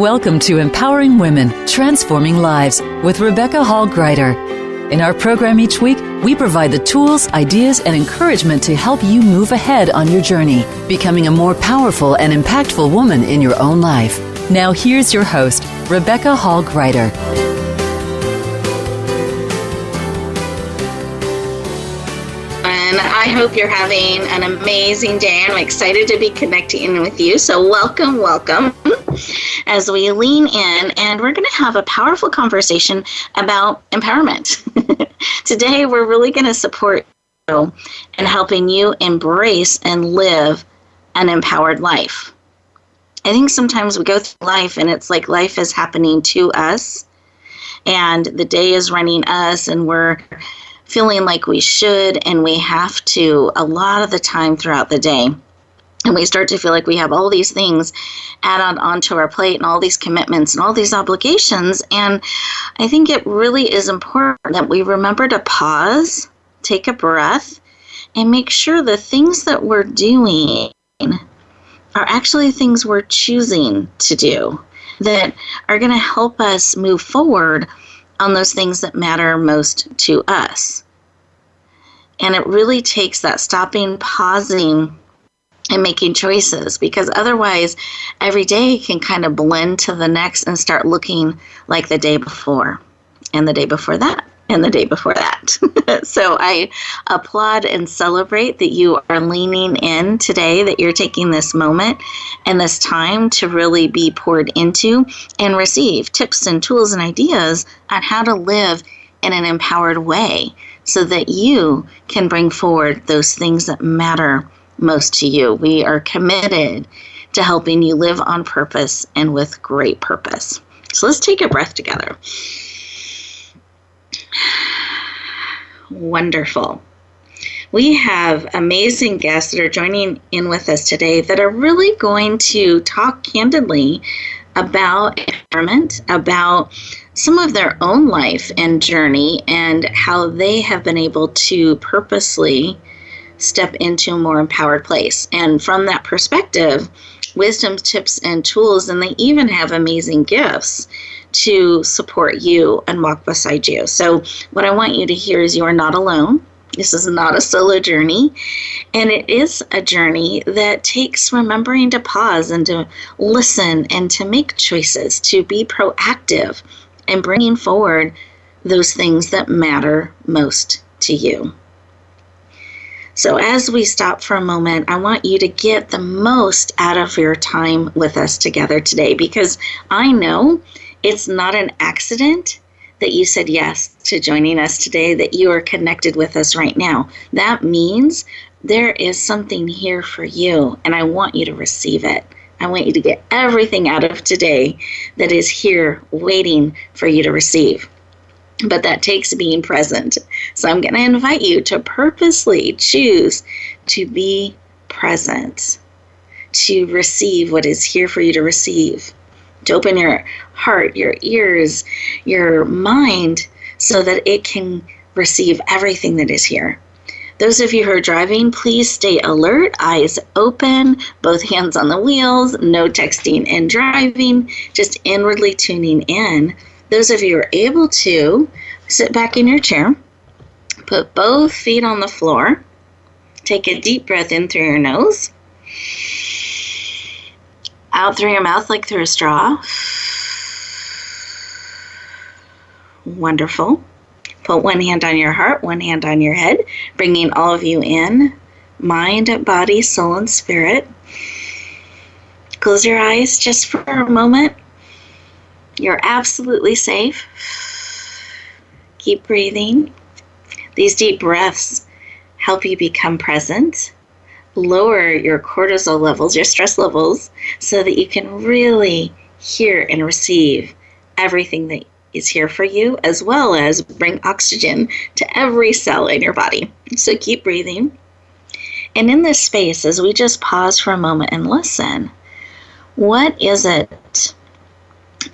Welcome to Empowering Women, Transforming Lives with Rebecca Hall Gruyter. In our program each week, we provide the tools, ideas, and encouragement to help you move ahead on your journey, becoming a more powerful and impactful woman in your own life. Now here's your host, Rebecca Hall Gruyter. I hope you're having an amazing day. I'm excited to be connecting with you. So welcome as we lean in, and we're going to have a powerful conversation about empowerment. Today, we're really going to support you in helping you embrace and live an empowered life. I think sometimes we go through life and it's like life is happening to us and the day is running us and we're feeling like we should and we have to a lot of the time throughout the day. And we start to feel like we have all these things added onto our plate and all these commitments and all these obligations. And I think it really is important that we remember to pause, take a breath, and make sure the things that we're doing are actually things we're choosing to do that are going to help us move forward on those things that matter most to us. And it really takes that stopping, pausing, and making choices, because otherwise every day can kind of blend to the next and start looking like the day before, and the day before that, and the day before that. So I applaud and celebrate that you are leaning in today, that you're taking this moment and this time to really be poured into and receive tips and tools and ideas on how to live in an empowered way so that you can bring forward those things that matter most to you. We are committed to helping you live on purpose and with great purpose. So let's take a breath together. Wonderful. We have amazing guests that are joining in with us today that are really going to talk candidly about empowerment, about some of their own life and journey and how they have been able to purposely step into a more empowered place. And from that perspective, wisdom, tips, and tools, and they even have amazing gifts to support you and walk beside you. So what I want you to hear is you are not alone. This is not a solo journey, and it is a journey that takes remembering to pause and to listen and to make choices, to be proactive and bringing forward those things that matter most to you. So as we stop for a moment, I want you to get the most out of your time with us together today, because I know it's not an accident that you said yes to joining us today, that you are connected with us right now. That means there is something here for you, and I want you to receive it. I want you to get everything out of today that is here waiting for you to receive. But that takes being present. So I'm going to invite you to purposely choose to be present, to receive what is here for you to receive, to open your heart, your ears, your mind, so that it can receive everything that is here. Those of you who are driving, please stay alert, eyes open, both hands on the wheels, no texting and driving, just inwardly tuning in. Those of you who are able to, sit back in your chair, put both feet on the floor, take a deep breath in through your nose, out through your mouth like through a straw. Wonderful. Put one hand on your heart, one hand on your head, bringing all of you in, mind, body, soul, and spirit. Close your eyes just for a moment. You're absolutely safe. Keep breathing. These deep breaths help you become present, lower your cortisol levels, your stress levels, so that you can really hear and receive everything that is here for you, as well as bring oxygen to every cell in your body. So keep breathing. And in this space, as we just pause for a moment and listen, what is it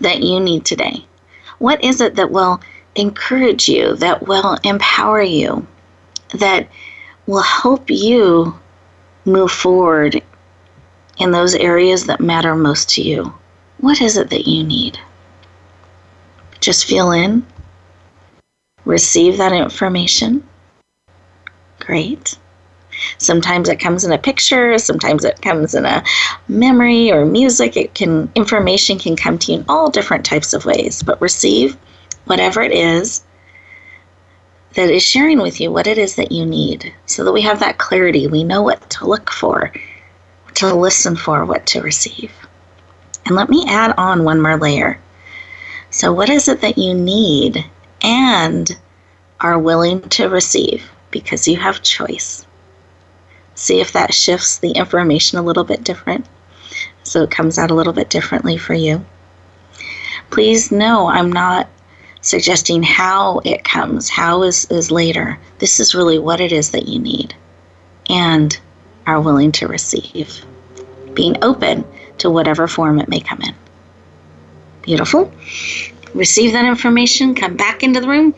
that you need today? What is it that will encourage you, that will empower you, that will help you move forward in those areas that matter most to you? What is it that you need? Just feel in. Receive that information. Great. Sometimes it comes in a picture, sometimes it comes in a memory or music. Information can come to you in all different types of ways, but receive whatever it is that is sharing with you what it is that you need, so that we have that clarity. We know what to look for, what to listen for, what to receive. And let me add on one more layer. So what is it that you need and are willing to receive? Because you have choice. See if that shifts the information a little bit different, so it comes out a little bit differently for you. Please know I'm not suggesting how it comes. How is later. This is really what it is that you need and are willing to receive. Being open to whatever form it may come in. Beautiful. Receive that information. Come back into the room.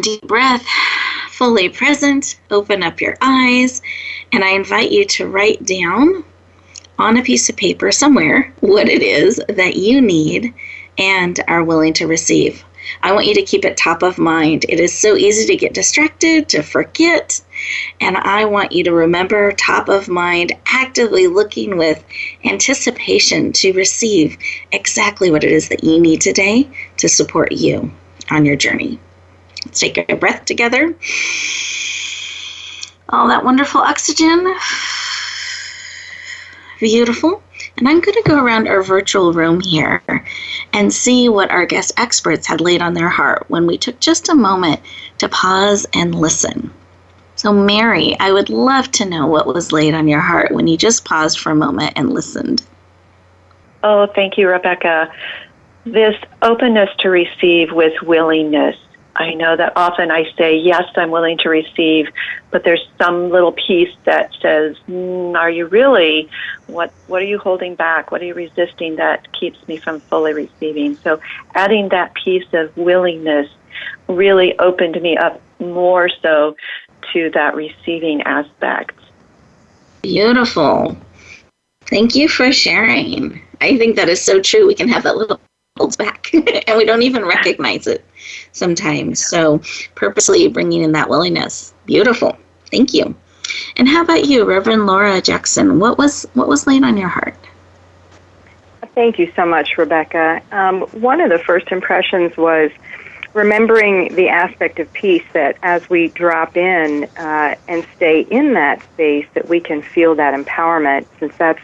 Deep breath. Fully present. Open up your eyes. And I invite you to write down on a piece of paper somewhere what it is that you need and are willing to receive. I want you to keep it top of mind. It is so easy to get distracted, to forget, and I want you to remember top of mind, actively looking with anticipation to receive exactly what it is that you need today to support you on your journey. Let's take a breath together. All that wonderful oxygen. Beautiful. And I'm going to go around our virtual room here and see what our guest experts had laid on their heart when we took just a moment to pause and listen. So Mary, I would love to know what was laid on your heart when you just paused for a moment and listened. Oh, thank you, Rebecca. This openness to receive with willingness. I know that often I say, yes, I'm willing to receive, but there's some little piece that says, are you really? What are you holding back? What are you resisting that keeps me from fully receiving? So adding that piece of willingness really opened me up more so to that receiving aspect. Beautiful. Thank you for sharing. I think that is so true. We can have that little holds back and we don't even recognize it sometimes. So purposely bringing in that willingness. Beautiful. Thank you. And how about you, Reverend Laura Jackson? What was laid on your heart? Thank you so much, Rebecca. One of the first impressions was remembering the aspect of peace that as we drop in and stay in that space, that we can feel that empowerment, since that's,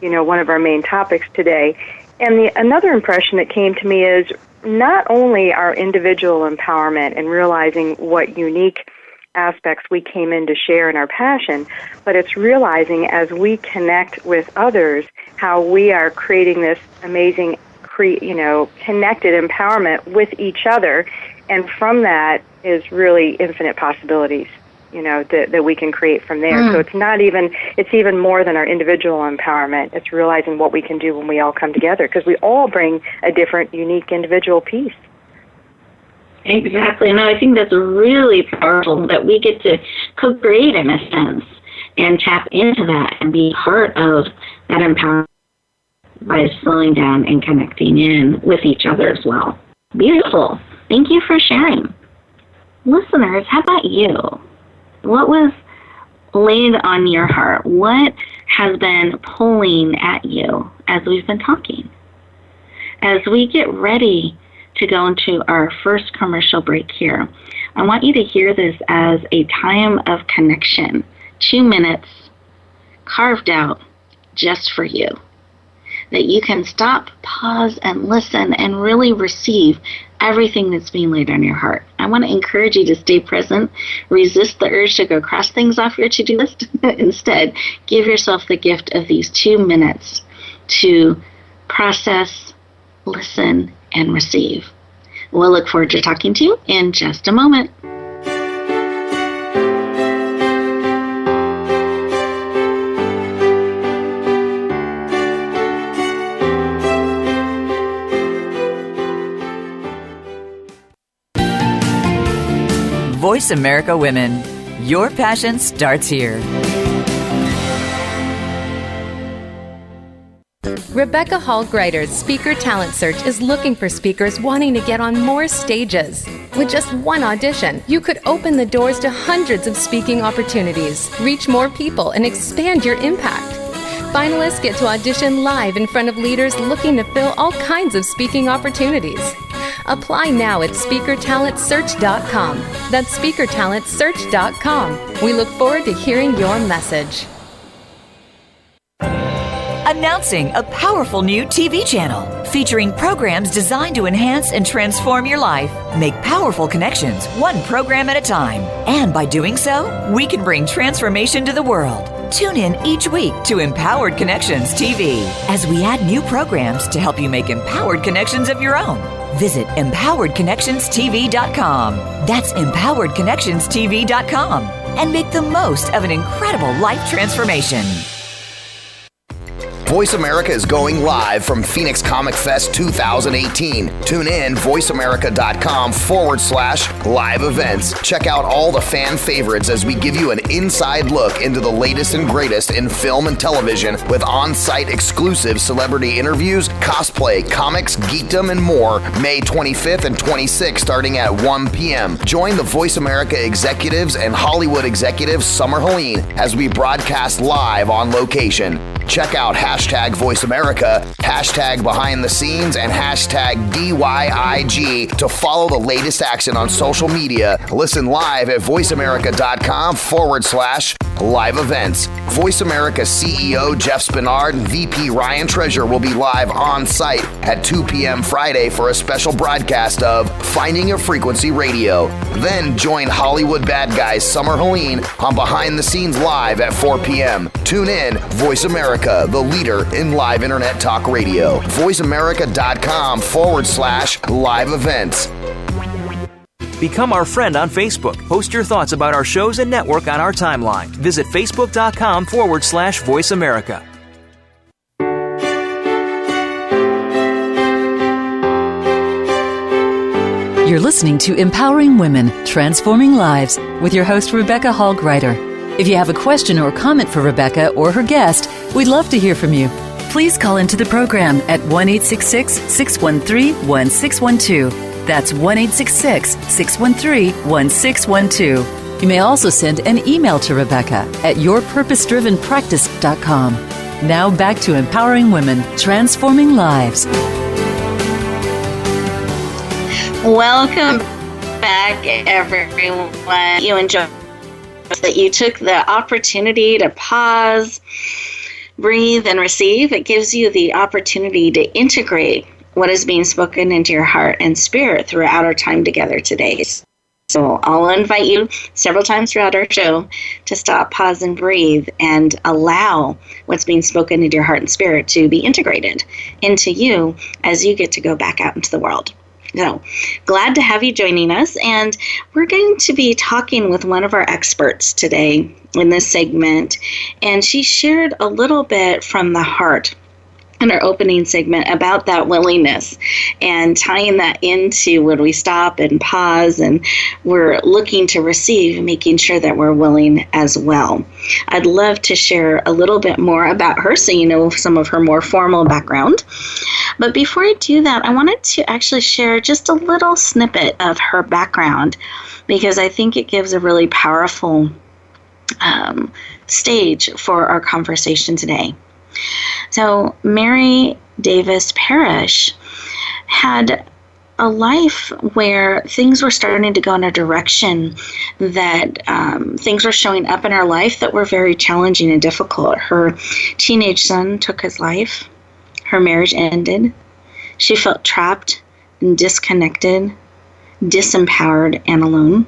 one of our main topics today. And another impression that came to me is not only our individual empowerment and realizing what unique aspects we came in to share in our passion, but it's realizing as we connect with others how we are creating this amazing, connected empowerment with each other, and from that is really infinite possibilities, that we can create from there. So it's even more than our individual empowerment. It's realizing what we can do when we all come together, because we all bring a different, unique individual piece. Exactly. No, I think that's really powerful that we get to co-create in a sense and tap into that and be part of that empowerment by slowing down and connecting in with each other as well. Beautiful. Thank you for sharing. Listeners, how about you? What was laid on your heart? What has been pulling at you as we've been talking? As we get ready to go into our first commercial break here, I want you to hear this as a time of connection. 2 minutes carved out just for you. That you can stop, pause, and listen and really receive everything that's being laid on your heart. I want to encourage you to stay present. Resist the urge to go cross things off your to-do list. Instead, give yourself the gift of these 2 minutes to process, listen, and receive. We'll look forward to talking to you in just a moment. Voice America Women. Your passion starts here. Rebecca Hall Gruyter's Speaker Talent Search is looking for speakers wanting to get on more stages. With just one audition, you could open the doors to hundreds of speaking opportunities, reach more people, and expand your impact. Finalists get to audition live in front of leaders looking to fill all kinds of speaking opportunities. Apply now at SpeakerTalentSearch.com. That's SpeakerTalentSearch.com. We look forward to hearing your message. Announcing a powerful new TV channel featuring programs designed to enhance and transform your life. Make powerful connections, one program at a time. And by doing so, we can bring transformation to the world. Tune in each week to Empowered Connections TV as we add new programs to help you make empowered connections of your own. Visit EmpoweredConnectionsTV.com. That's EmpoweredConnectionsTV.com. And make the most of an incredible life transformation. Voice America is going live from Phoenix Comic Fest 2018. Tune in voiceamerica.com/live events. Check out all the fan favorites as we give you an inside look into the latest and greatest in film and television with on-site exclusive celebrity interviews, cosplay, comics, geekdom, and more. May 25th and 26th starting at 1 p.m. Join the Voice America executives and Hollywood executives Summer Helene as we broadcast live on location. Check out hashtag Voice America, hashtag Behind the Scenes, and hashtag DYIG to follow the latest action on social media. Listen live at voiceamerica.com/live events. Voice America CEO Jeff Spinard and VP Ryan Treasure will be live on site at 2 p.m. Friday for a special broadcast of Finding Your Frequency Radio. Then join Hollywood bad guys Summer Helene on Behind the Scenes Live at 4 p.m. Tune in, Voice America, the leader in live internet talk radio. voiceamerica.com/live events. Become our friend on Facebook. Post your thoughts about our shows and network on our timeline. Visit facebook.com/Voice America. You're listening to Empowering Women, Transforming Lives with your host, Rebecca Hall Gruyter. If you have a question or comment for Rebecca or her guest, we'd love to hear from you. Please call into the program at 1-866-613-1612. That's 1-866-613-1612. You may also send an email to Rebecca at yourpurposedrivenpractice.com. Now back to Empowering Women, Transforming Lives. Welcome back, everyone. You enjoyed that you took the opportunity to pause, breathe, and receive. It gives you the opportunity to integrate what is being spoken into your heart and spirit throughout our time together today. So I'll invite you several times throughout our show to stop, pause, and breathe and allow what's being spoken into your heart and spirit to be integrated into you as you get to go back out into the world. So, glad to have you joining us, and we're going to be talking with one of our experts today in this segment, and she shared a little bit from the heart in our opening segment about that willingness and tying that into when we stop and pause and we're looking to receive, making sure that we're willing as well. I'd love to share a little bit more about her so you know some of her more formal background. But before I do that, I wanted to actually share just a little snippet of her background because I think it gives a really powerful stage for our conversation today. So Mary Davis Parrish had a life where things were starting to go in a direction that things were showing up in her life that were very challenging and difficult. Her teenage son took his life. Her marriage ended. She felt trapped and disconnected, disempowered, and alone.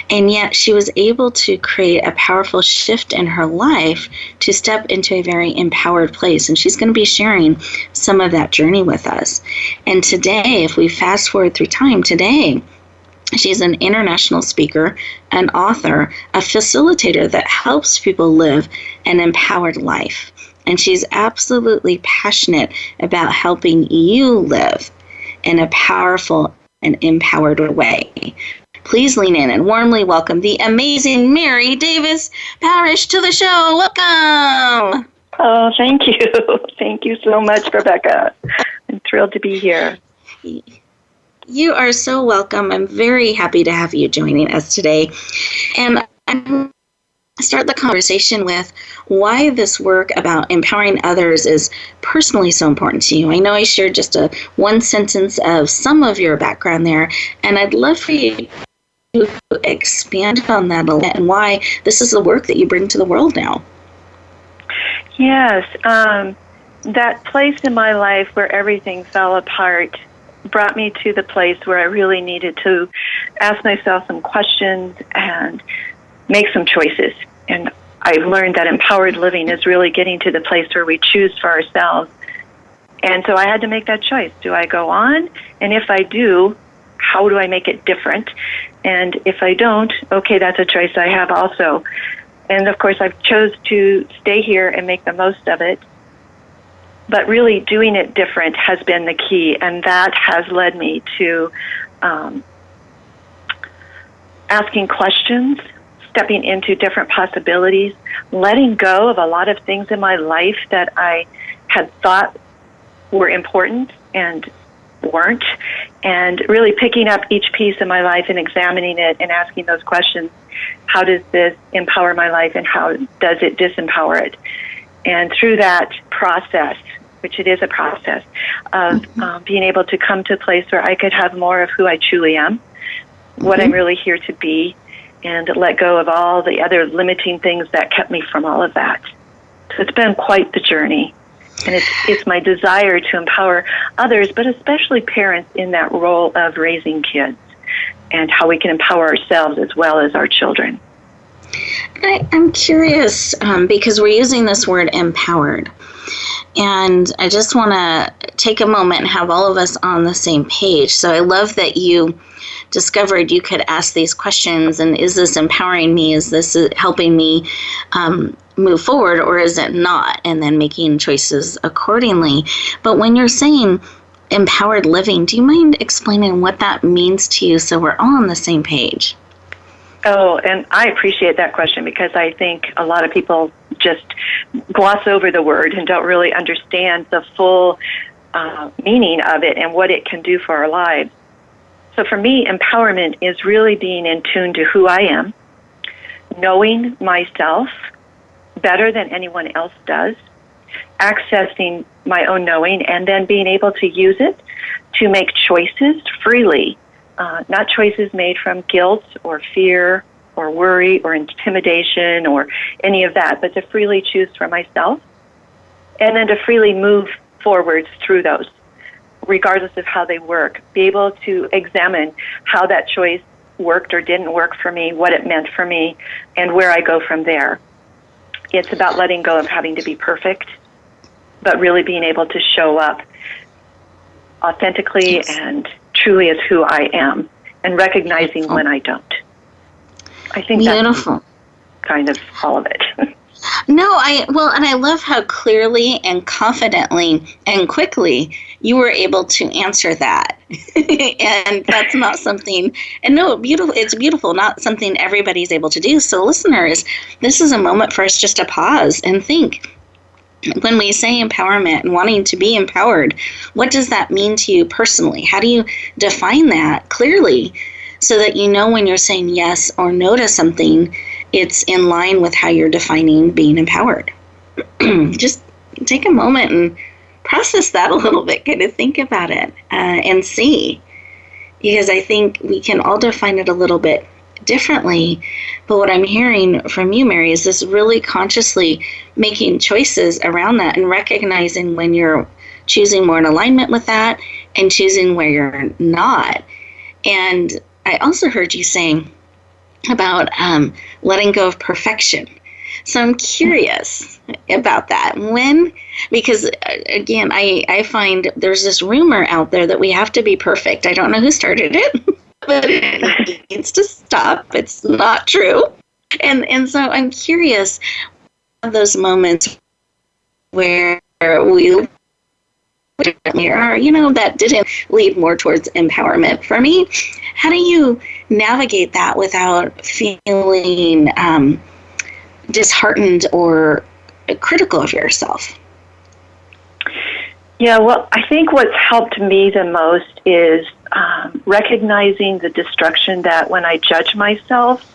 And yet she was able to create a powerful shift in her life to step into a very empowered place. And she's going to be sharing some of that journey with us. And today, if we fast forward through time, today, she's an international speaker, an author, a facilitator that helps people live an empowered life. And she's absolutely passionate about helping you live in a powerful and empowered way. Please lean in and warmly welcome the amazing Mary Davis Parrish to the show. Welcome. Oh, thank you. Thank you so much, Rebecca. I'm thrilled to be here. You are so welcome. I'm very happy to have you joining us today. And I'm start the conversation with why this work about empowering others is personally so important to you. I know I shared just one sentence of some of your background there, and I'd love for you to expand on that a little bit and why this is the work that you bring to the world now. Yes, that place in my life where everything fell apart brought me to the place where I really needed to ask myself some questions and make some choices. And I've learned that empowered living is really getting to the place where we choose for ourselves. And so I had to make that choice. Do I go on? And if I do, how do I make it different? And if I don't, okay, that's a choice I have also. And of course, I've chose to stay here and make the most of it. But really doing it different has been the key, and that has led me to asking questions, stepping into different possibilities, letting go of a lot of things in my life that I had thought were important and weren't, and really picking up each piece of my life and examining it and asking those questions. How does this empower my life, and how does it disempower it? And through that process, which it is a process, of being able to come to a place where I could have more of who I truly am, what I'm really here to be, and let go of all the other limiting things that kept me from all of that. So it's been quite the journey. And it's my desire to empower others, but especially parents in that role of raising kids, and how we can empower ourselves as well as our children. I'm curious, because we're using this word empowered. And I just want to take a moment and have all of us on the same page. So I love that you discovered you could ask these questions, and is this empowering me? Is this helping me move forward, or is it not? And then making choices accordingly. But when you're saying empowered living, do you mind explaining what that means to you so we're all on the same page? Oh, and I appreciate that question, because I think a lot of people just gloss over the word and don't really understand the full meaning of it and what it can do for our lives. So for me, empowerment is really being in tune to who I am, knowing myself better than anyone else does, accessing my own knowing, and then being able to use it to make choices freely. Not choices made from guilt or fear or worry or intimidation or any of that, but to freely choose for myself, and then to freely move forwards through those, regardless of how they work. Be able to examine how that choice worked or didn't work for me, what it meant for me, and where I go from there. It's about letting go of having to be perfect, but really being able to show up authentically and truly as who I am, and recognizing when I don't. I think beautiful. That's kind of all of it. No, and I love how clearly and confidently and quickly you were able to answer that. And that's not something, and no, it's beautiful, not something everybody's able to do. So listeners, this is a moment for us just to pause and think. When we say empowerment and wanting to be empowered, what does that mean to you personally? How do you define that clearly so that you know when you're saying yes or no to something, it's in line with how you're defining being empowered? Just take a moment and process that a little bit, kind of think about it and see. Because I think we can all define it a little bit differently. But what I'm hearing from you, Mary, is this really consciously making choices around that and recognizing when you're choosing more in alignment with that and choosing where you're not. And I also heard you saying about letting go of perfection. So I'm curious about that. Because again, I find there's this rumor out there that we have to be perfect. I don't know who started it, but it needs to stop. It's not true. And so I'm curious of those moments where we that didn't lead more towards empowerment. For me, how do you navigate that without feeling disheartened or critical of yourself? Yeah, well, I think what's helped me the most is recognizing the destruction that when I judge myself,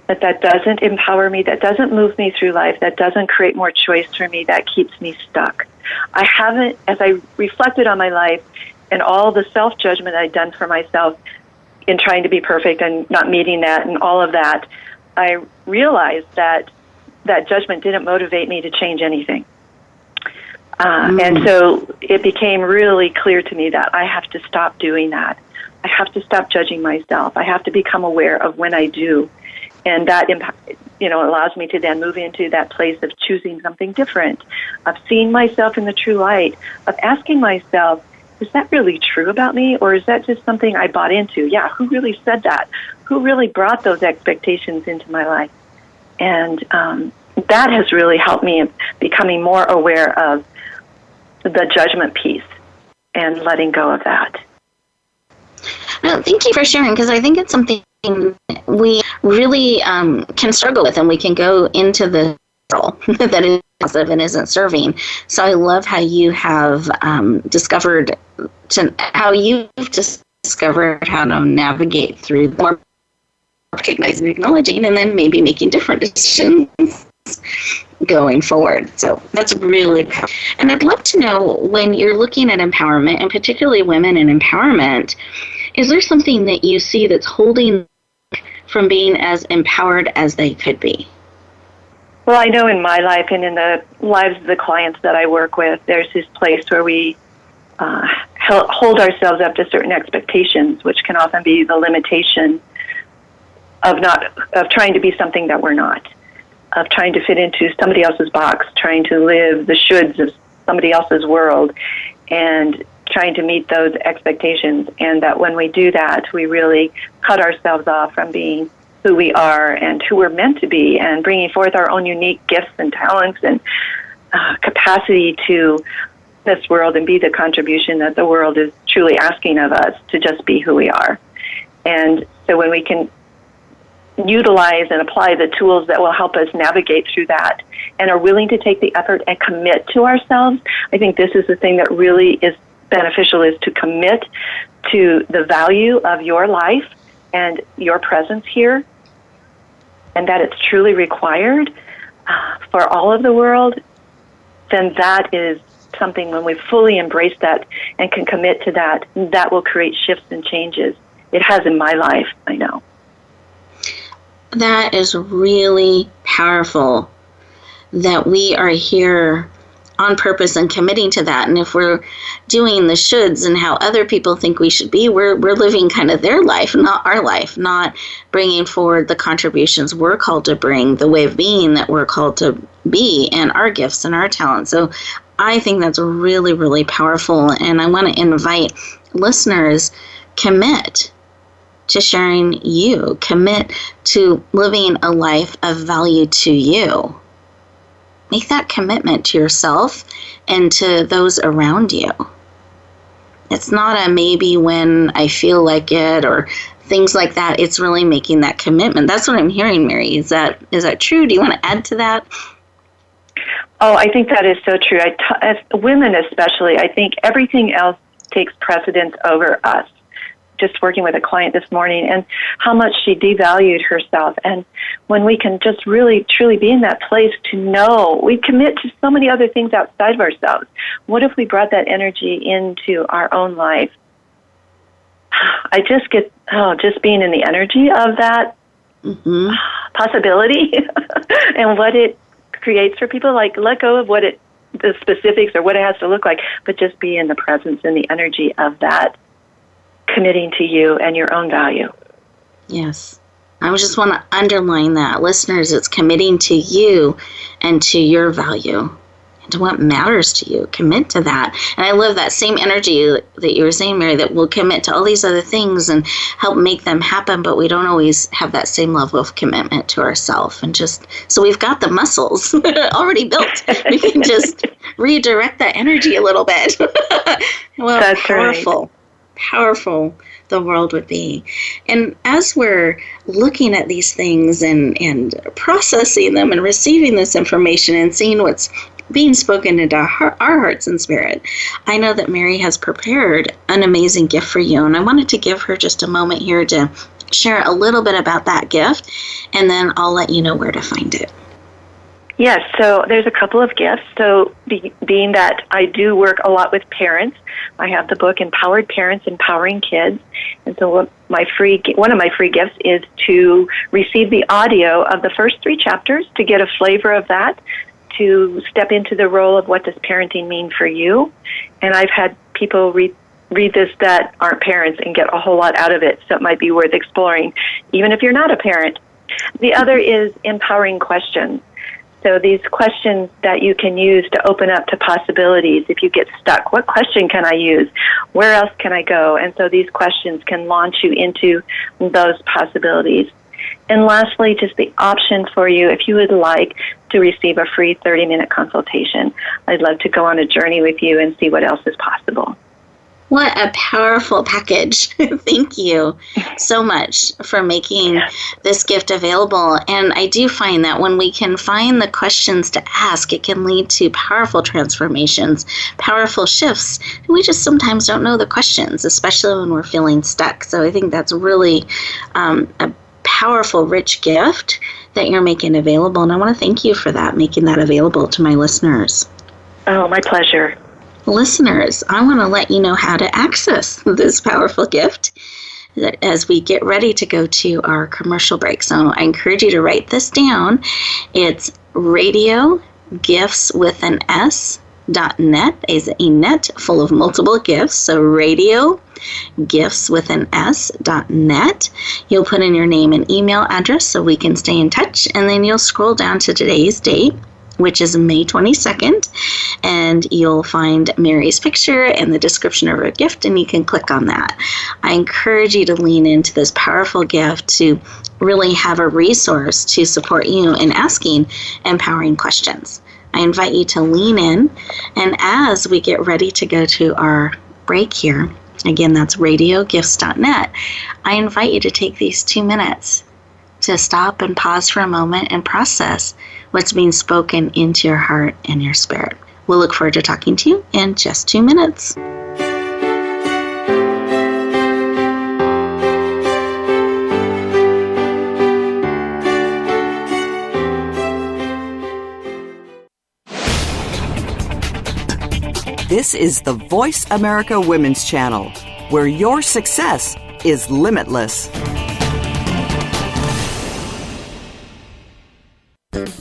that doesn't empower me, that doesn't move me through life, that doesn't create more choice for me, that keeps me stuck. I haven't, as I reflected on my life and all the self-judgment I'd done for myself in trying to be perfect and not meeting that and all of that, I realized that that judgment didn't motivate me to change anything. And so it became really clear to me that I have to stop doing that. I have to stop judging myself. I have to become aware of when I do. And that, allows me to then move into that place of choosing something different, of seeing myself in the true light, of asking myself, is that really true about me, or is that just something I bought into? Yeah, who really said that? Who really brought those expectations into my life? And that has really helped me in becoming more aware of the judgment piece and letting go of that. No, thank you for sharing, because I think it's something we really can struggle with, and we can go into the role that is positive and isn't serving. So I love how you have discovered how to navigate through more recognizing, acknowledging, and then maybe making different decisions going forward. So that's really powerful. And I'd love to know, when you're looking at empowerment, and particularly women in empowerment, is there something that you see that's holding from being as empowered as they could be? Well, I know in my life and in the lives of the clients that I work with, there's this place where we hold ourselves up to certain expectations, which can often be the limitation of trying to be something that we're not, of trying to fit into somebody else's box, trying to live the shoulds of somebody else's world, and trying to meet those expectations. And that when we do that, we really cut ourselves off from being who we are and who we're meant to be, and bringing forth our own unique gifts and talents and capacity to this world and be the contribution that the world is truly asking of us, to just be who we are. And so when we can utilize and apply the tools that will help us navigate through that, and are willing to take the effort and commit to ourselves, I think this is the thing that really is beneficial, is to commit to the value of your life and your presence here, and that it's truly required for all of the world. Then that is something, when we fully embrace that and can commit to that, that will create shifts and changes. It has in my life, I know. That is really powerful, that we are here on purpose and committing to that. And if we're doing the shoulds and how other people think we should be, we're living kind of their life, not our life, not bringing forward the contributions we're called to bring, the way of being that we're called to be, and our gifts and our talents. So I think that's really, really powerful. And I want to invite listeners, commit to sharing you, commit to living a life of value to you. Make that commitment to yourself and to those around you. It's not a maybe when I feel like it or things like that. It's really making that commitment. That's what I'm hearing, Mary. Is that true? Do you want to add to that? Oh, I think that is so true. As women especially, I think everything else takes precedence over us. Just working with a client this morning, and how much she devalued herself. And when we can just really, truly be in that place to know, we commit to so many other things outside of ourselves. What if we brought that energy into our own life? I just get, just being in the energy of that possibility and what it creates for people. Like, let go of the specifics or what it has to look like, but just be in the presence and the energy of that, committing to you and your own value. Yes. I just want to underline that. Listeners, it's committing to you and to your value and to what matters to you. Commit to that. And I love that same energy that you were saying, Mary, that we'll commit to all these other things and help make them happen, but we don't always have that same level of commitment to ourselves. And just, so we've got the muscles already built. We can just redirect that energy a little bit. Well, that's powerful. Right. Powerful. the world would be. And as we're looking at these things and processing them and receiving this information and seeing what's being spoken into our hearts and spirit, I know that Mary has prepared an amazing gift for you. And I wanted to give her just a moment here to share a little bit about that gift, and then I'll let you know where to find it. Yes, so there's a couple of gifts. So being that I do work a lot with parents, I have the book Empowered Parents, Empowering Kids. And so one of my free gifts is to receive the audio of the first 3 chapters to get a flavor of that, to step into the role of what does parenting mean for you. And I've had people read this that aren't parents and get a whole lot out of it, so it might be worth exploring, even if you're not a parent. The other is Empowering Questions. So these questions that you can use to open up to possibilities. If you get stuck, what question can I use? Where else can I go? And so these questions can launch you into those possibilities. And lastly, just the option for you, if you would like to receive a free 30-minute consultation. I'd love to go on a journey with you and see what else is possible. What a powerful package. Thank you so much for making this gift available. And I do find that when we can find the questions to ask, it can lead to powerful transformations, powerful shifts. And we just sometimes don't know the questions, especially when we're feeling stuck. So I think that's really a powerful, rich gift that you're making available. And I want to thank you for that, making that available to my listeners. Oh, my pleasure. Listeners, I want to let you know how to access this powerful gift as we get ready to go to our commercial break. So I encourage you to write this down. It's radiogiftswithan.net, is a net full of multiple gifts. So radiogiftswithan.net. You'll put in your name and email address so we can stay in touch, and then you'll scroll down to today's date, which is May 22nd, and you'll find Mary's picture and the description of her gift, and you can click on that. I encourage you to lean into this powerful gift to really have a resource to support you in asking empowering questions. I invite you to lean in, and as we get ready to go to our break here, again, that's radiogifts.net, I invite you to take these 2 minutes to stop and pause for a moment and process what's being spoken into your heart and your spirit. We'll look forward to talking to you in just 2 minutes. This is the Voice America Women's Channel, where your success is limitless.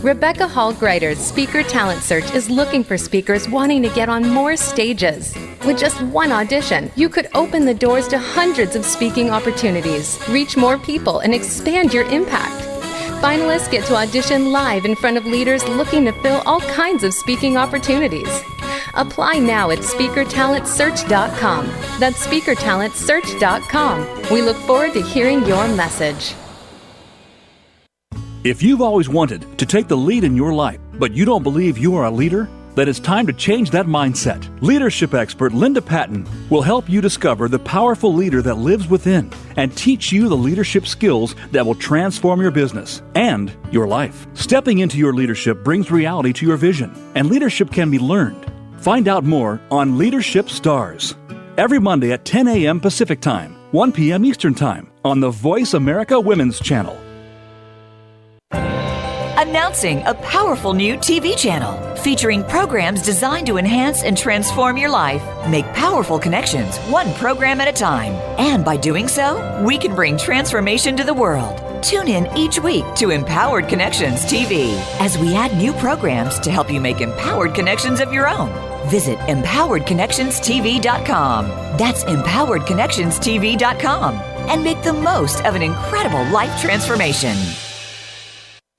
Rebecca Hall Gruyter's Speaker Talent Search is looking for speakers wanting to get on more stages. With just one audition, you could open the doors to hundreds of speaking opportunities, reach more people, and expand your impact. Finalists get to audition live in front of leaders looking to fill all kinds of speaking opportunities. Apply now at SpeakerTalentSearch.com. That's SpeakerTalentSearch.com. We look forward to hearing your message. If you've always wanted to take the lead in your life, but you don't believe you are a leader, then it's time to change that mindset. Leadership expert Linda Patton will help you discover the powerful leader that lives within and teach you the leadership skills that will transform your business and your life. Stepping into your leadership brings reality to your vision, and leadership can be learned. Find out more on Leadership Stars every Monday at 10 a.m. Pacific Time, 1 p.m. Eastern Time on the Voice America Women's Channel. Announcing a powerful new TV channel featuring programs designed to enhance and transform your life. Make powerful connections, one program at a time. And by doing so, we can bring transformation to the world. Tune in each week to Empowered Connections TV as we add new programs to help you make empowered connections of your own. Visit empoweredconnectionstv.com. That's empoweredconnectionstv.com, and make the most of an incredible life transformation.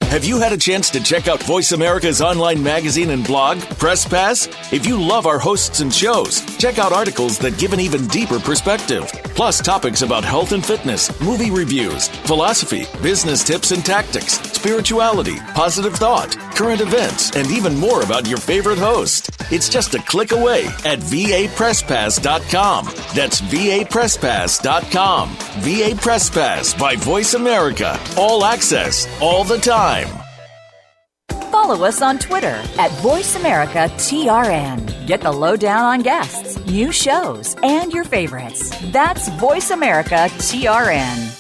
Have you had a chance to check out Voice America's online magazine and blog, Press Pass? If you love our hosts and shows, check out articles that give an even deeper perspective. Plus topics about health and fitness, movie reviews, philosophy, business tips and tactics, spirituality, positive thought, current events, and even more about your favorite host. It's just a click away at vapresspass.com. That's vapresspass.com. VA Press Pass by Voice America. All access, all the time. Follow us on Twitter at VoiceAmericaTRN. Get the lowdown on guests, new shows, and your favorites. That's VoiceAmericaTRN.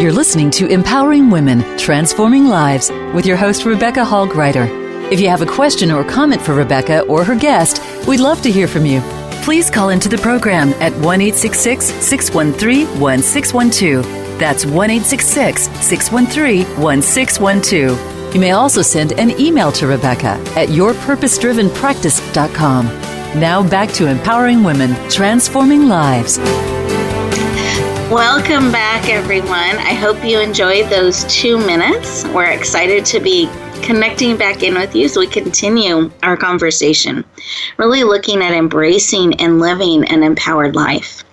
You're listening to Empowering Women, Transforming Lives with your host, Rebecca Hall Gruyter. If you have a question or comment for Rebecca or her guest, we'd love to hear from you. Please call into the program at 1-866-613-1612. That's 1-866-613-1612. You may also send an email to Rebecca at yourpurposedrivenpractice.com. Now back to Empowering Women, Transforming Lives. Welcome back, everyone. I hope you enjoyed those 2 minutes. We're excited to be connecting back in with you as we continue our conversation, really looking at embracing and living an empowered life.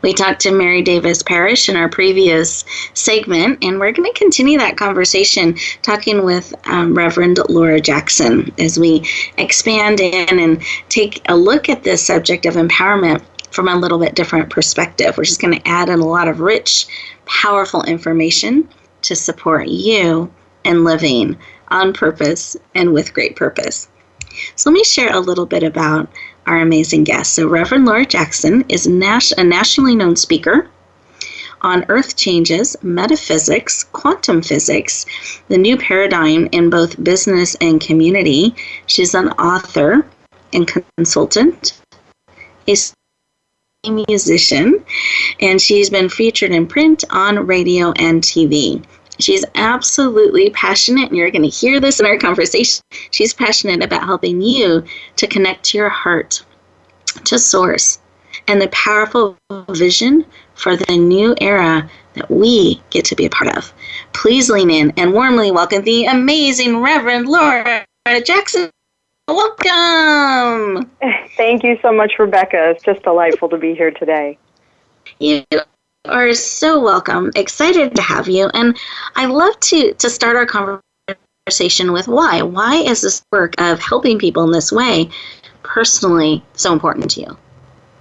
We talked to Mary Davis Parrish in our previous segment, and we're going to continue that conversation talking with Reverend Laura Jackson as we expand in and take a look at this subject of empowerment from a little bit different perspective, which is going to add in a lot of rich, powerful information to support you in living on purpose and with great purpose. So let me share a little bit about our amazing guest. So Reverend Laura Jackson is a nationally known speaker on earth changes, metaphysics, quantum physics, the new paradigm in both business and community. She's an author and consultant, a musician, and she's been featured in print, on radio, and TV. She's absolutely passionate, and you're going to hear this in our conversation. She's passionate about helping you to connect to your heart, to source, and the powerful vision for the new era that we get to be a part of. Please lean in and warmly welcome the amazing Reverend Laura Jackson. Welcome. Thank you so much, Rebecca. It's just delightful to be here today. You are so welcome. Excited to have you. And I love to start our conversation with why. Why is this work of helping people in this way personally so important to you?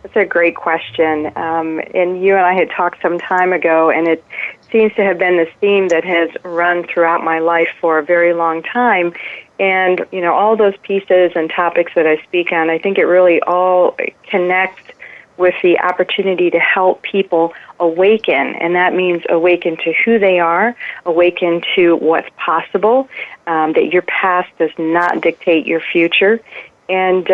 That's a great question. And you and I had talked some time ago, and it seems to have been this theme that has run throughout my life for a very long time. And, you know, all those pieces and topics that I speak on, I think it really all connects with the opportunity to help people awaken. And that means awaken to who they are, awaken to what's possible, that your past does not dictate your future. And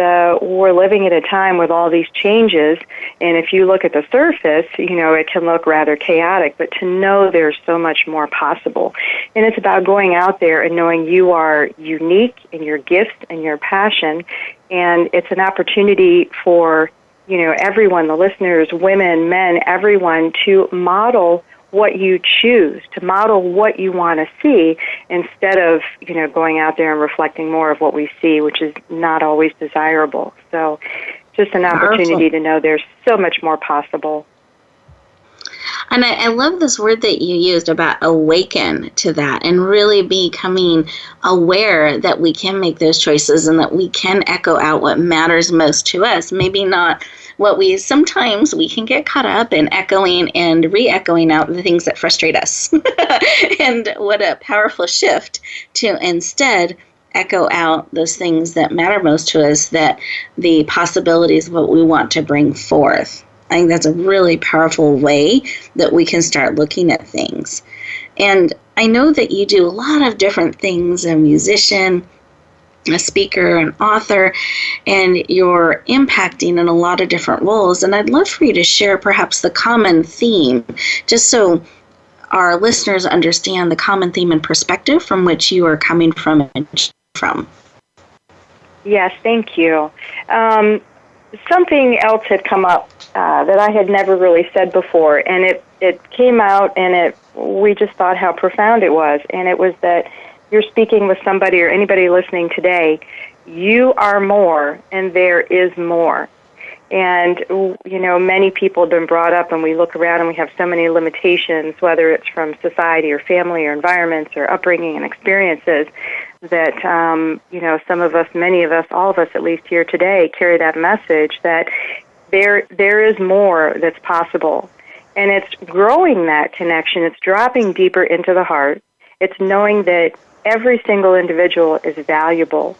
we're living at a time with all these changes, and if you look at the surface, you know, it can look rather chaotic, but to know there's so much more possible. And it's about going out there and knowing you are unique in your gifts and your passion, and it's an opportunity for, you know, everyone, the listeners, women, men, everyone, to model what you choose, to model what you want to see, instead of, you know, going out there and reflecting more of what we see, which is not always desirable. So just an opportunity to know there's so much more possible. And I love this word that you used about awaken to that, and really becoming aware that we can make those choices and that we can echo out what matters most to us. Maybe not what sometimes we can get caught up in echoing and re-echoing out the things that frustrate us. And what a powerful shift to instead echo out those things that matter most to us, that the possibilities of what we want to bring forth. I think that's a really powerful way that we can start looking at things. And I know that you do a lot of different things, a musician, a speaker, an author, and you're impacting in a lot of different roles. And I'd love for you to share perhaps the common theme, just so our listeners understand the common theme and perspective from which you are coming from. Yes, thank you. Something else had come up that I had never really said before, and it came out, and we just thought how profound it was. And it was that you're speaking with somebody, or anybody listening today, you are more, and there is more. And, many people have been brought up, and we look around and we have so many limitations, whether it's from society or family or environments or upbringing and experiences, that, some of us, many of us, all of us at least here today, carry that message that there is more that's possible. And it's growing that connection. It's dropping deeper into the heart. It's knowing that every single individual is valuable,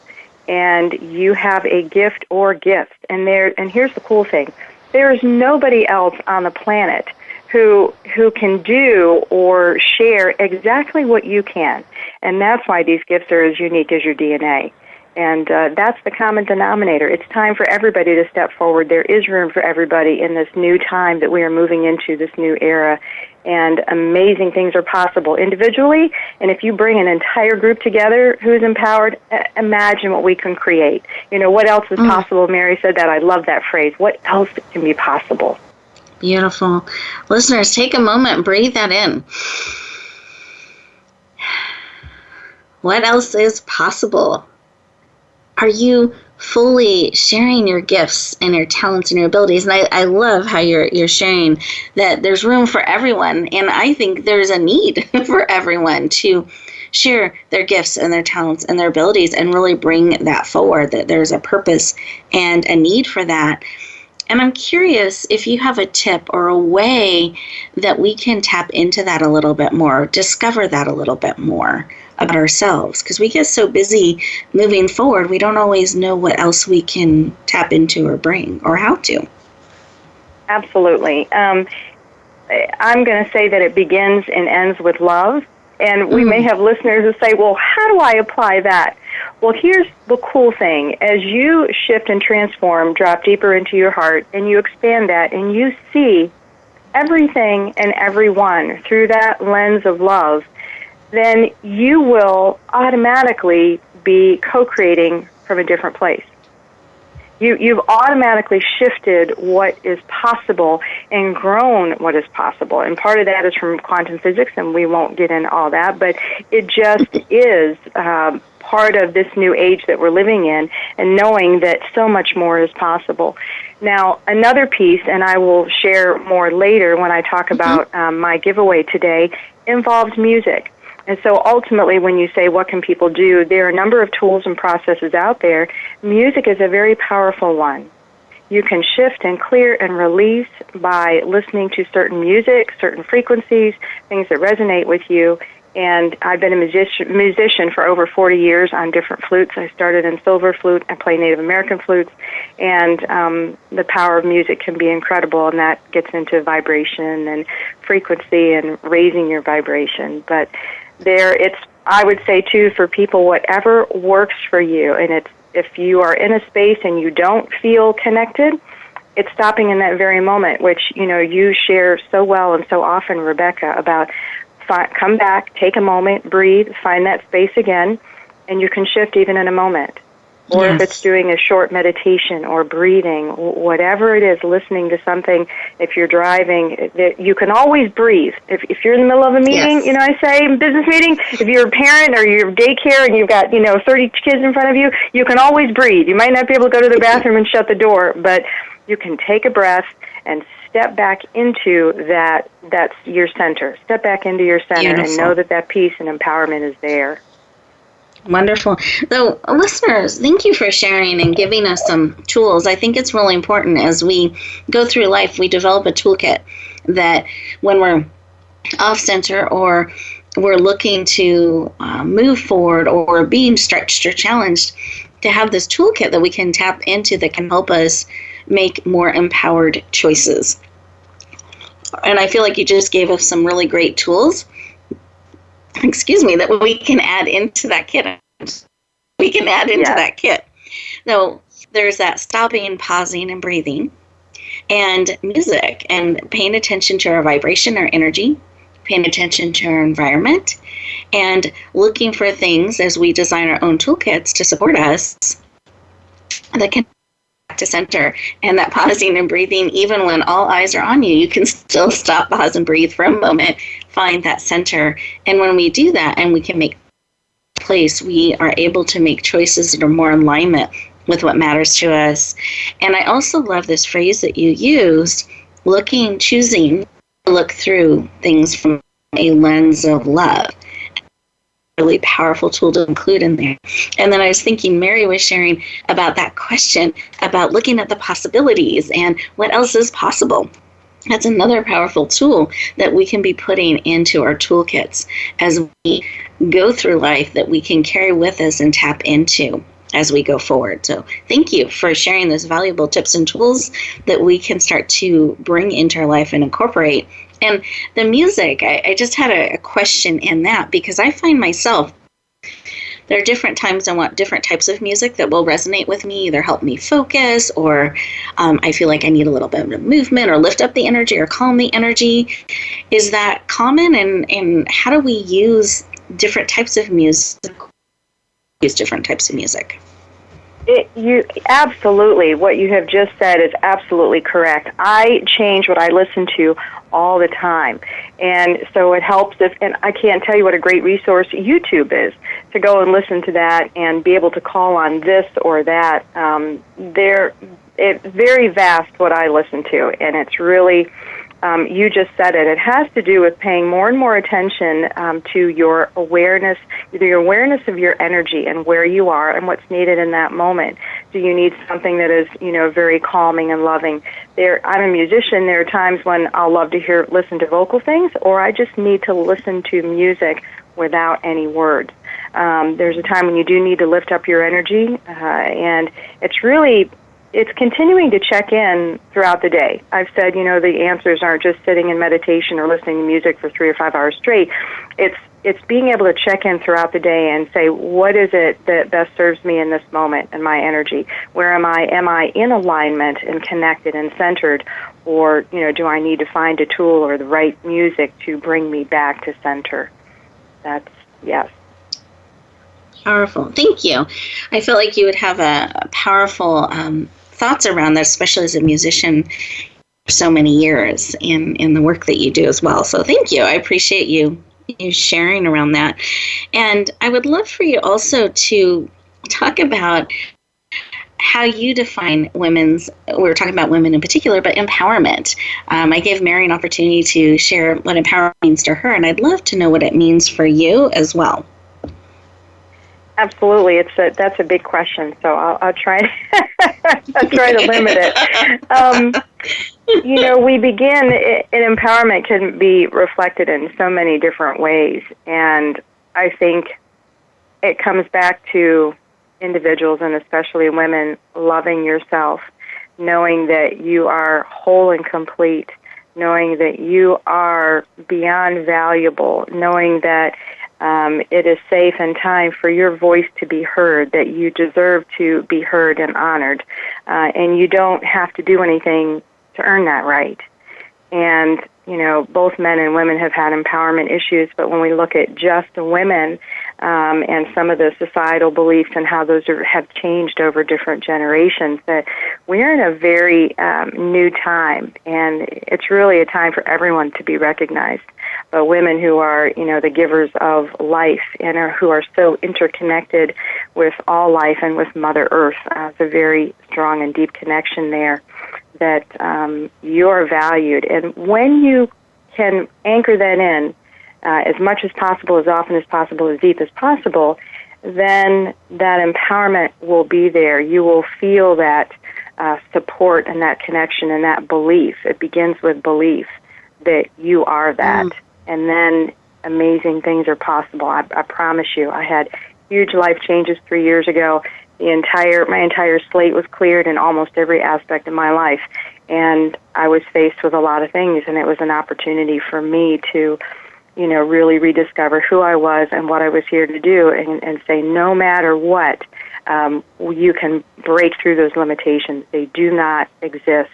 and you have a gift or gifts. And here's the cool thing. There is nobody else on the planet who can do or share exactly what you can. And that's why these gifts are as unique as your DNA. And that's the common denominator. It's time for everybody to step forward. There is room for everybody in this new time that we are moving into, this new era. And amazing things are possible individually. And if you bring an entire group together who's empowered, imagine what we can create. What else is possible? Mary said that. I love that phrase. What else can be possible? Beautiful. Listeners, take a moment and breathe that in. What else is possible? Are you fully sharing your gifts and your talents and your abilities? And I love how you're sharing that there's room for everyone. And I think there's a need for everyone to share their gifts and their talents and their abilities and really bring that forward, that there's a purpose and a need for that. And I'm curious if you have a tip or a way that we can tap into that a little bit more, discover that a little bit more about ourselves, because we get so busy moving forward, we don't always know what else we can tap into or bring or how to. Absolutely. I'm going to say that it begins and ends with love. And we may have listeners who say, well, how do I apply that? Well, here's the cool thing. As you shift and transform, drop deeper into your heart, and you expand that, and you see everything and everyone through that lens of love, then you will automatically be co-creating from a different place. You've automatically shifted what is possible and grown what is possible. And part of that is from quantum physics, and we won't get into all that, but it just is part of this new age that we're living in, and knowing that so much more is possible. Now, another piece, and I will share more later when I talk about my giveaway today, involves music. And so ultimately, when you say, what can people do, there are a number of tools and processes out there. Music is a very powerful one. You can shift and clear and release by listening to certain music, certain frequencies, things that resonate with you. And I've been a musician for over 40 years on different flutes. I started in silver flute. I play Native American flutes. And the power of music can be incredible, and that gets into vibration and frequency and raising your vibration. But I would say, too, for people, whatever works for you, and if you are in a space and you don't feel connected, it's stopping in that very moment, which, you share so well and so often, Rebecca, about come back, take a moment, breathe, find that space again, and you can shift even in a moment. Or if it's doing a short meditation or breathing, whatever it is, listening to something, if you're driving, you can always breathe. If you're in the middle of a meeting, I say, business meeting, if you're a parent or you're daycare and you've got, 30 kids in front of you, you can always breathe. You might not be able to go to the bathroom and shut the door, but you can take a breath and step back into that's your center. Step back into your center. Beautiful. And know that peace and empowerment is there. Wonderful. So, listeners, thank you for sharing and giving us some tools. I think it's really important as we go through life, we develop a toolkit that when we're off center or we're looking to move forward or being stretched or challenged, to have this toolkit that we can tap into that can help us make more empowered choices. And I feel like you just gave us some really great tools that we can add into that kit. That kit. So there's that stopping, pausing, and breathing, and music, and paying attention to our vibration, our energy, paying attention to our environment, and looking for things as we design our own toolkits to support us that can to center. And that pausing and breathing, even when all eyes are on you, you can still stop, pause, and breathe for a moment, find that center. And when we do that and we can make place, we are able to make choices that are more in alignment with what matters to us. And I also love this phrase that you used, choosing to look through things from a lens of love. Really powerful tool to include in there. And then I was thinking Mary was sharing about that question about looking at the possibilities and what else is possible. That's another powerful tool that we can be putting into our toolkits as we go through life, that we can carry with us and tap into as we go forward. So thank you for sharing those valuable tips and tools that we can start to bring into our life and incorporate. And the music, I just had a question in that, because I find myself, there are different times I want different types of music that will resonate with me, either help me focus, or I feel like I need a little bit of movement or lift up the energy or calm the energy. Is that common? And how do we use different types of music? You absolutely, what you have just said is absolutely correct. I change what I listen to all the time, and so it helps and I can't tell you what a great resource YouTube is to go and listen to that and be able to call on this or that. It's very vast what I listen to, and it's really, you just said it. It has to do with paying more and more attention to your awareness, your awareness of your energy and where you are and what's needed in that moment. Do you need something that is, very calming and loving? I'm a musician. There are times when I'll love to listen to vocal things, or I just need to listen to music without any words. There's a time when you do need to lift up your energy, and it's continuing to check in throughout the day. I've said, the answers aren't just sitting in meditation or listening to music for 3 or 5 hours straight. It's being able to check in throughout the day and say, what is it that best serves me in this moment and my energy? Where am I? Am I in alignment and connected and centered? Or, do I need to find a tool or the right music to bring me back to center? Yes. Powerful. Thank you. I feel like you would have a powerful thoughts around that, especially as a musician for so many years in the work that you do as well. So thank you. I appreciate you sharing around that. And I would love for you also to talk about how you define we were talking about women in particular, but empowerment. I gave Mary an opportunity to share what empowerment means to her, and I'd love to know what it means for you as well. Absolutely, that's a big question. So I'll try. I'll try to limit it. We begin. Empowerment can be reflected in so many different ways, and I think it comes back to individuals, and especially women, loving yourself, knowing that you are whole and complete, knowing that you are beyond valuable, knowing that it is safe and time for your voice to be heard, that you deserve to be heard and honored, and you don't have to do anything to earn that right. And, both men and women have had empowerment issues, but when we look at just women and some of the societal beliefs and how those have changed over different generations, that we're in a very new time, and it's really a time for everyone to be recognized. But women who are, the givers of life and who are so interconnected with all life and with Mother Earth, it's a very strong and deep connection there, that you're valued. And when you can anchor that in as much as possible, as often as possible, as deep as possible, then that empowerment will be there. You will feel that support and that connection and that belief. It begins with belief that you are that. And then amazing things are possible. I promise you. I had huge life changes 3 years ago. My entire slate was cleared in almost every aspect of my life, and I was faced with a lot of things, and it was an opportunity for me to, really rediscover who I was and what I was here to do, and say, no matter what, you can break through those limitations. They do not exist.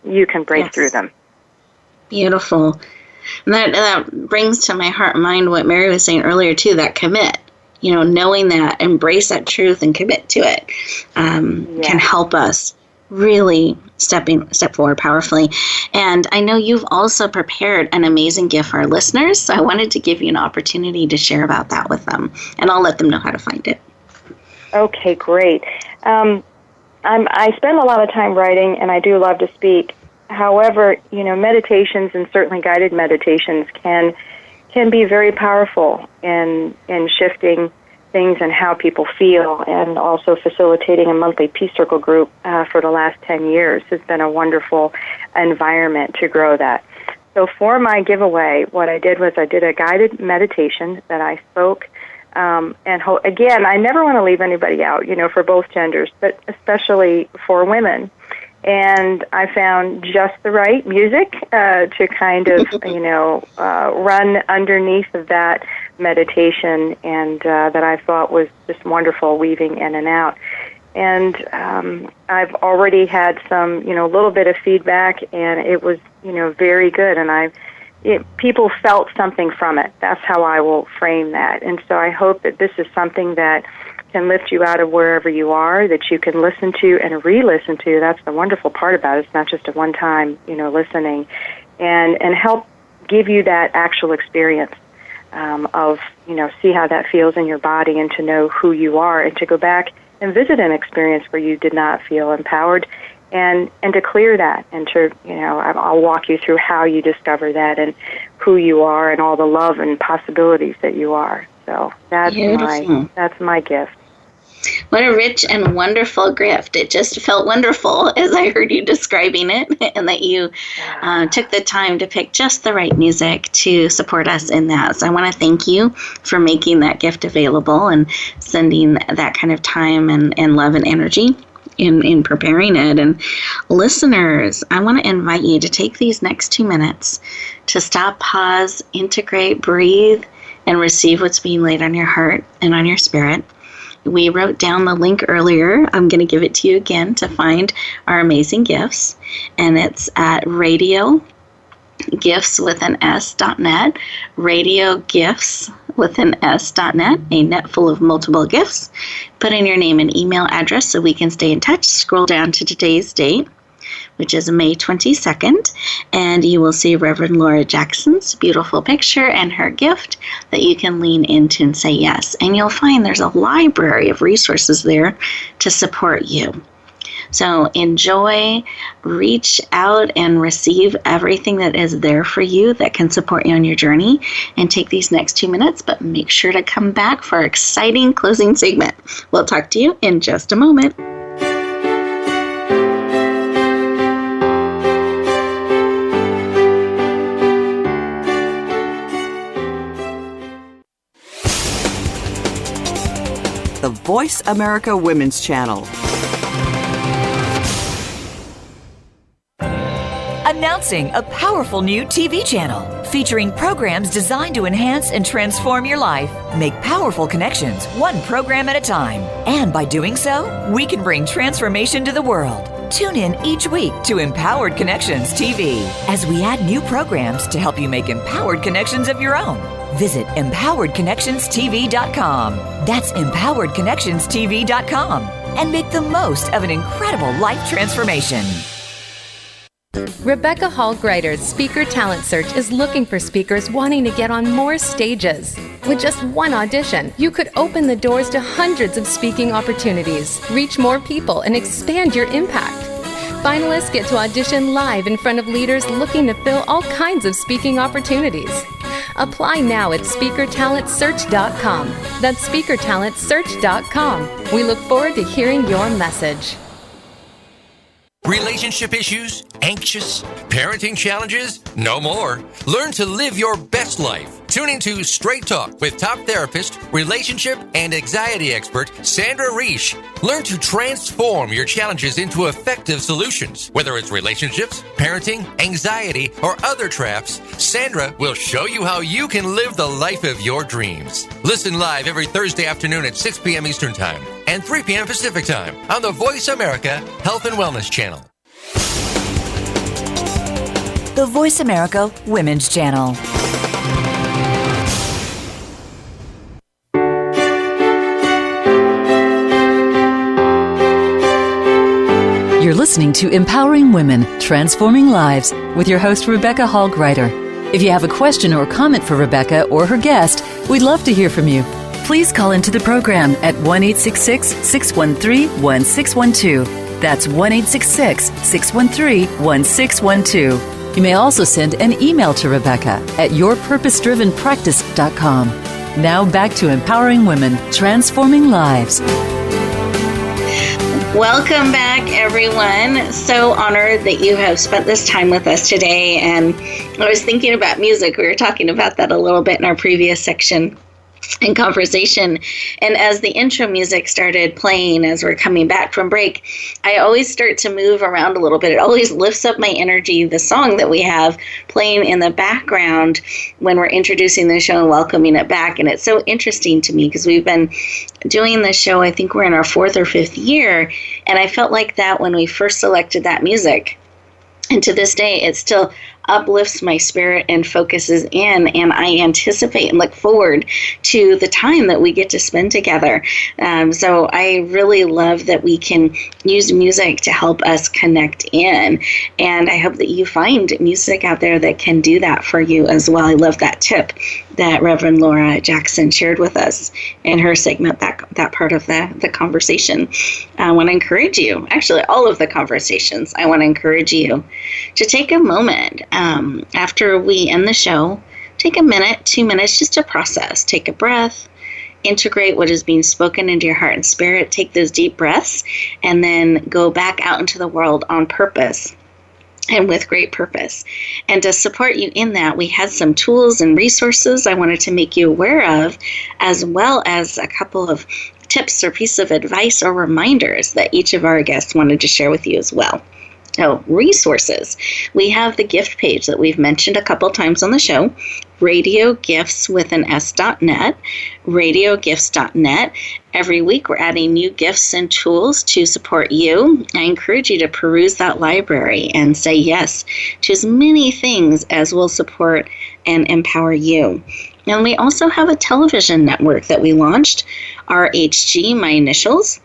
You can break through them. Beautiful. And that brings to my heart and mind what Mary was saying earlier, too, that commit. Knowing that, embrace that truth and commit to it can help us really step forward powerfully. And I know you've also prepared an amazing gift for our listeners, so I wanted to give you an opportunity to share about that with them, and I'll let them know how to find it. Okay, great. I spend a lot of time writing, and I do love to speak. However, meditations and certainly guided meditations can be very powerful in shifting things and how people feel, and also facilitating a monthly Peace Circle group for the last 10 years has been a wonderful environment to grow that. So for my giveaway, what I did was I did a guided meditation that I spoke, again, I never want to leave anybody out, for both genders, but especially for women. And I found just the right music to kind of, run underneath of that meditation, and that I thought was just wonderful, weaving in and out. And I've already had some, little bit of feedback, and it was, very good. And people felt something from it. That's how I will frame that. And so I hope that this is something that can lift you out of wherever you are, that you can listen to and re-listen to. That's the wonderful part about it. It's not just a one-time, listening, and help give you that actual experience of, see how that feels in your body, and to know who you are, and to go back and visit an experience where you did not feel empowered, and to clear that, and to, I'll walk you through how you discover that and who you are and all the love and possibilities that you are. So that's my gift. What a rich and wonderful gift. It just felt wonderful as I heard you describing it, and that you took the time to pick just the right music to support us in that. So I want to thank you for making that gift available and sending that kind of time and love and energy in preparing it. And listeners, I want to invite you to take these next 2 minutes to stop, pause, integrate, breathe, and receive what's being laid on your heart and on your spirit. We wrote down the link earlier. I'm going to give it to you again to find our amazing gifts. And it's at radiogifts.net, radiogifts.net, a net full of multiple gifts. Put in your name and email address so we can stay in touch. Scroll down to today's date, which is May 22nd, and you will see Reverend Laura Jackson's beautiful picture and her gift that you can lean into and say yes. And you'll find there's a library of resources there to support you. So enjoy, reach out, and receive everything that is there for you that can support you on your journey. And take these next 2 minutes, but make sure to come back for our exciting closing segment. We'll talk to you in just a moment. The Voice America Women's Channel. Announcing a powerful new TV channel featuring programs designed to enhance and transform your life. Make powerful connections, one program at a time. And by doing so, we can bring transformation to the world. Tune in each week to Empowered Connections TV as we add new programs to help you make empowered connections of your own. Visit empoweredconnectionstv.com. That's empoweredconnectionstv.com. And make the most of an incredible life transformation. Rebecca Hall Gruyter's Speaker Talent Search is looking for speakers wanting to get on more stages. With just one audition, you could open the doors to hundreds of speaking opportunities, reach more people, and expand your impact. Finalists get to audition live in front of leaders looking to fill all kinds of speaking opportunities. Apply now at speakertalentsearch.com. That's speakertalentsearch.com. We look forward to hearing your message. Relationship issues? Anxious? Parenting challenges? No more. Learn to live your best life. Tune into Straight Talk with top therapist, relationship, and anxiety expert Sandra Reish. Learn to transform your challenges into effective solutions. Whether it's relationships, parenting, anxiety, or other traps, Sandra will show you how you can live the life of your dreams. Listen live every Thursday afternoon at 6 p.m. Eastern Time and 3 p.m. Pacific Time on the Voice America Health and Wellness Channel. The Voice America Women's Channel. You're listening to Empowering Women, Transforming Lives with your host, Rebecca Hall Gruyter. If you have a question or comment for Rebecca or her guest, we'd love to hear from you. please call into the program at 1-866-613-1612. That's 1-866-613-1612. You may also send an email to Rebecca at yourpurposedrivenpractice.com. Now back to empowering women, transforming lives. Welcome back, everyone. So honored that you have spent this time with us today. And I was thinking about music. We were talking about that a little bit in our previous section in conversation. And as the intro music started playing as we're coming back from break, I always start to move around a little bit. It always lifts up my energy, the song that we have playing in the background when we're introducing the show and welcoming it back. And it's so interesting to me because we've been doing this show, I think we're in our 4th or 5th year, and I felt like that when we first selected that music. And to this day, it still uplifts my spirit and focuses in, and I anticipate and look forward to the time that we get to spend together. So I really love that we can use music to help us connect in, and I hope that you find music out there that can do that for you as well. I love that tip that Reverend Laura Jackson shared with us in her segment, that part of the conversation. I want to encourage you, actually all of the conversations, I want to encourage you to take a moment after we end the show, take a minute, 2 minutes just to process. Take a breath, integrate what is being spoken into your heart and spirit, take those deep breaths, and then go back out into the world on purpose and with great purpose. And to support you in that, we had some tools and resources I wanted to make you aware of, as well as a couple of tips or pieces of advice or reminders that each of our guests wanted to share with you as well. So, resources. We have the gift page that we've mentioned a couple times on the show, radiogifts.net, radiogifts.net. Every week we're adding new gifts and tools to support you. I encourage you to peruse that library and say yes to as many things as will support and empower you. And we also have a television network that we launched, RHG, my initials,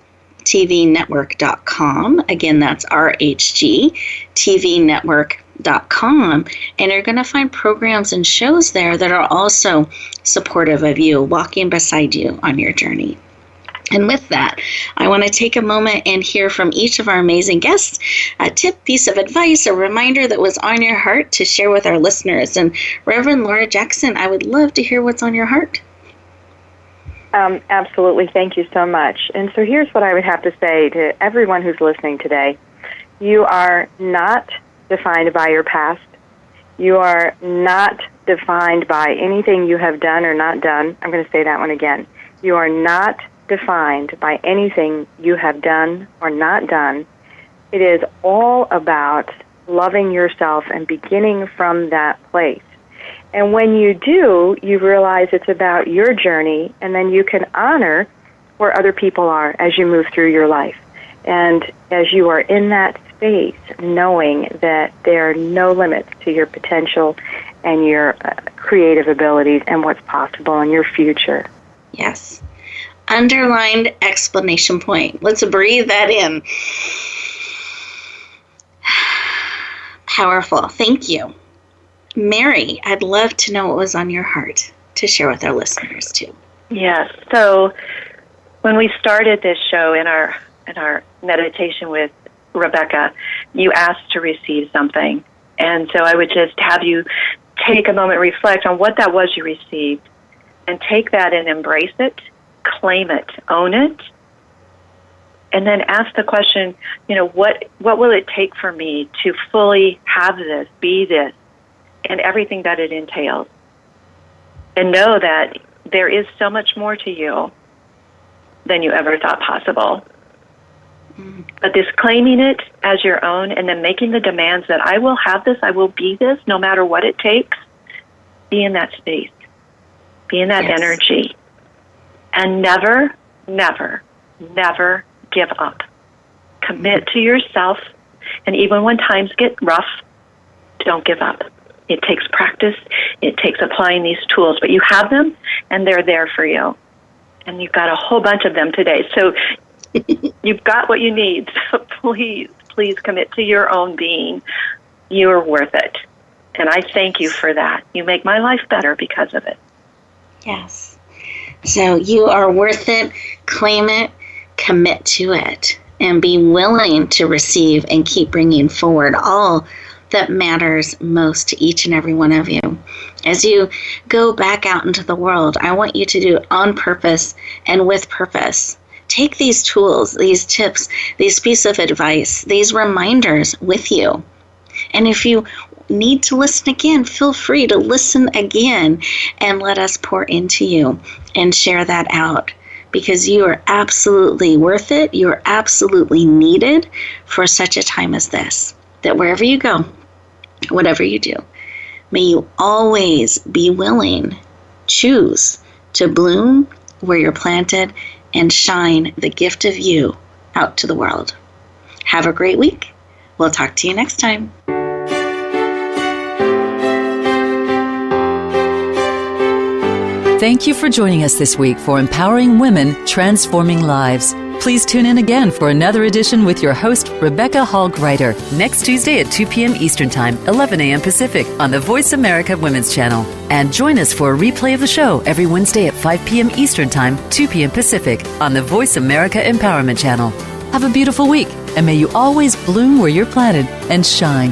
tvnetwork.com. Again, that's RHG, tvnetwork.com. And you're going to find programs and shows there that are also supportive of you, walking beside you on your journey. And with that, I want to take a moment and hear from each of our amazing guests a tip, piece of advice, a reminder that was on your heart to share with our listeners. And Reverend Laura Jackson, I would love to hear what's on your heart. Absolutely. Thank you so much. And so here's what I would have to say to everyone who's listening today. You are not defined by your past. You are not defined by anything you have done or not done. I'm going to say that one again. You are not defined by anything you have done or not done. It is all about loving yourself and beginning from that place. And when you do, you realize it's about your journey, and then you can honor where other people are as you move through your life. And as you are in that space, knowing that there are no limits to your potential and your creative abilities and what's possible in your future. Yes. Underlined exclamation point. Let's breathe that in. Powerful. Thank you. Mary, I'd love to know what was on your heart to share with our listeners too. Yes. So when we started this show in our meditation with Rebecca, you asked to receive something. And so I would just have you take a moment, reflect on what that was you received, and take that and embrace it, claim it, own it, and then ask the question, what will it take for me to fully have this, be this, and everything that it entails. And know that there is so much more to you than you ever thought possible. But this claiming it as your own and then making the demands that I will have this, I will be this, no matter what it takes, be in that space, be in that energy. And never, never, never give up. Commit to yourself, and even when times get rough, don't give up. It takes practice. It takes applying these tools, but you have them, and they're there for you. And you've got a whole bunch of them today. So you've got what you need. So please commit to your own being. You're worth it. And I thank you for that. You make my life better because of it. Yes. So you are worth it. Claim it, commit to it, and be willing to receive and keep bringing forward all that matters most to each and every one of you. As you go back out into the world, I want you to do it on purpose and with purpose. Take these tools, these tips, these pieces of advice, these reminders with you. And if you need to listen again, feel free to listen again and let us pour into you and share that out, because you are absolutely worth it. You are absolutely needed for such a time as this. That wherever you go, whatever you do, may you always be willing, choose to bloom where you're planted and shine the gift of you out to the world. Have a great week. We'll talk to you next time. Thank you for joining us this week for Empowering Women, Transforming Lives. Please tune in again for another edition with your host, Rebecca Hall Gruyter, next Tuesday at 2 p.m. Eastern Time, 11 a.m. Pacific on the Voice America Women's Channel. And join us for a replay of the show every Wednesday at 5 p.m. Eastern Time, 2 p.m. Pacific on the Voice America Empowerment Channel. Have a beautiful week, and may you always bloom where you're planted and shine.